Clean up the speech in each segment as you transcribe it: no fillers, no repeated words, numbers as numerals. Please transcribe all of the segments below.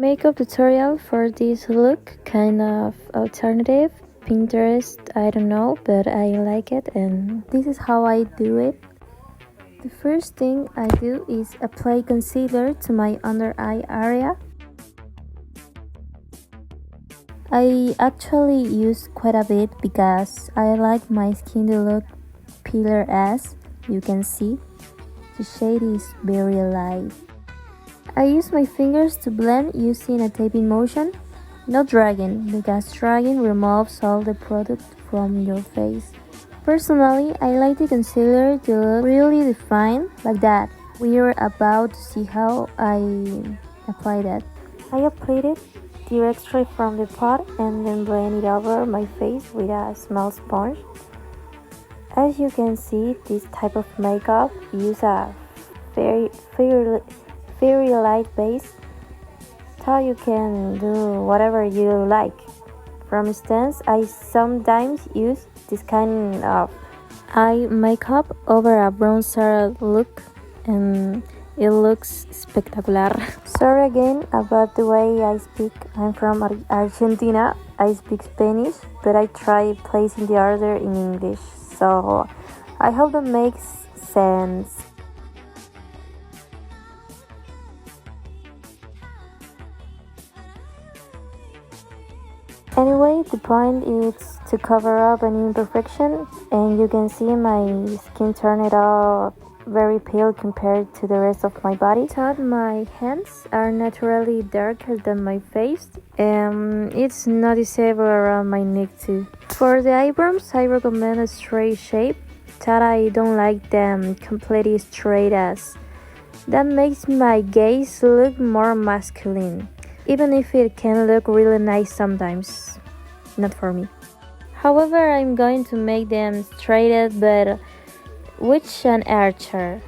Makeup tutorial for this look, kind of alternative. Pinterest, I don't know, but I like it and this is how I do it. The first thing I do is apply concealer to my under eye area. I actually use quite a bit because I like my skin to look paler, as you can see. The shade is very light. I use my fingers to blend using a tapping motion, not dragging, because dragging removes all the product from your face. Personally, I like the concealer to look really defined, like that. We are about to see how I apply that. I applied it directly from the pot and then blend it over my face with a small sponge. As you can see, this type of makeup uses a very light base, so you can do whatever you like. For instance, I sometimes use this kind of eye makeup over a bronzer look and it looks spectacular. Sorry again about the way I speak. I'm from Argentina. I speak Spanish, but I try placing the order in English, so I hope that makes sense. Anyway, the point is to cover up any imperfection, and you can see my skin turned out very pale compared to the rest of my body. Thought my hands are naturally darker than my face, and it's noticeable around my neck too. For the eyebrows, I recommend a straight shape, that I don't like them completely straight, as that makes my gaze look more masculine, even if it can look really nice sometimes. Not for me. However, I'm going to make them straighted, but with an archer.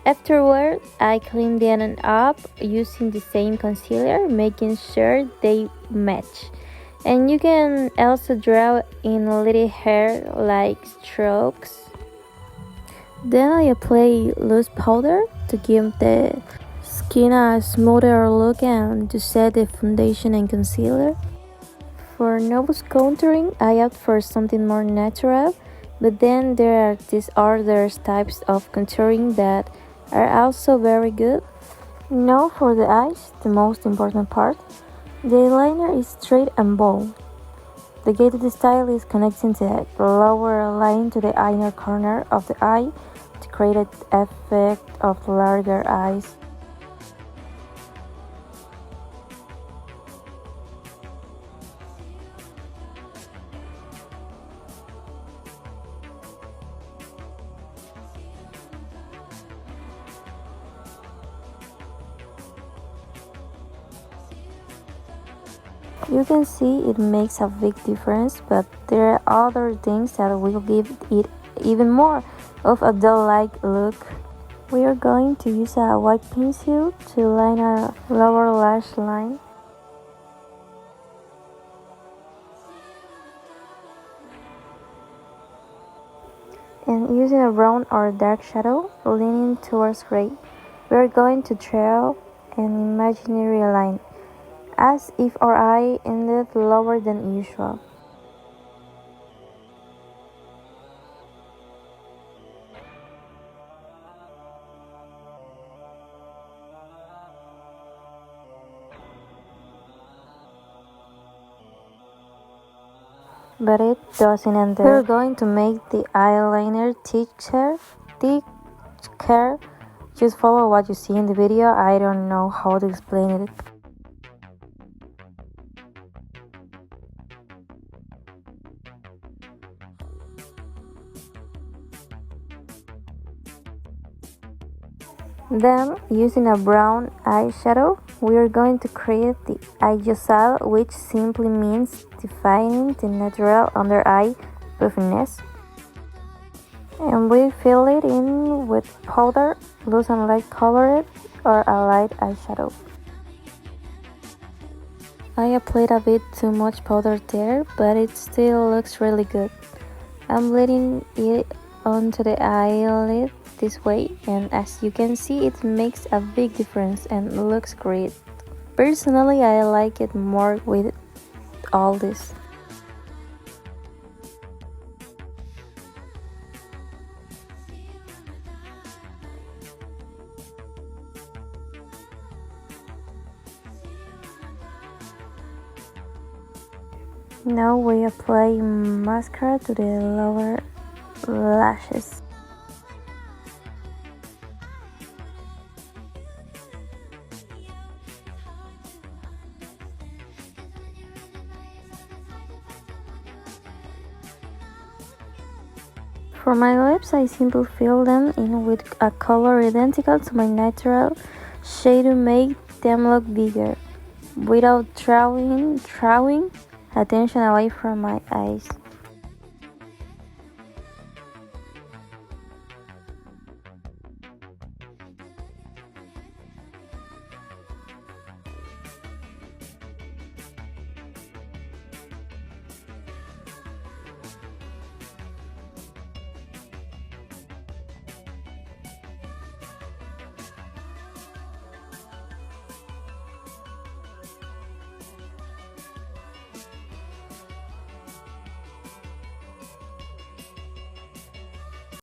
Afterward, I clean them up using the same concealer, making sure they match. And you can also draw in little hair-like strokes. Then I apply loose powder to give the skin a smoother look and to set the foundation and concealer. For nose contouring, I opt for something more natural, but then there are these other types of contouring that are also very good. Now for the eyes, the most important part. The eyeliner is straight and bold. The key to the style is connecting the lower line to the inner corner of the eye to create an effect of larger eyes. You can see it makes a big difference, but there are other things that will give it even more of a doll-like look. We are going to use a white pencil to line our lower lash line. And using a brown or dark shadow leaning towards gray, we are going to draw an imaginary line, as if our eye ended lower than usual. But it doesn't end there. We're going to make the eyeliner thicker. Just follow what you see in the video. I don't know how to explain it. Then, using a brown eyeshadow, we are going to create the eyeshadow, which simply means defining the natural under eye puffiness. And we fill it in with powder, loose and light colored, or a light eyeshadow. I applied a bit too much powder there, but it still looks really good. I'm letting it onto the eyelid this way, and as you can see, it makes a big difference and looks great. Personally, I like it more with all this. Now we apply mascara to the lower lashes. For my lips, I simply fill them in with a color identical to my natural shade to make them look bigger, without drawing attention away from my eyes.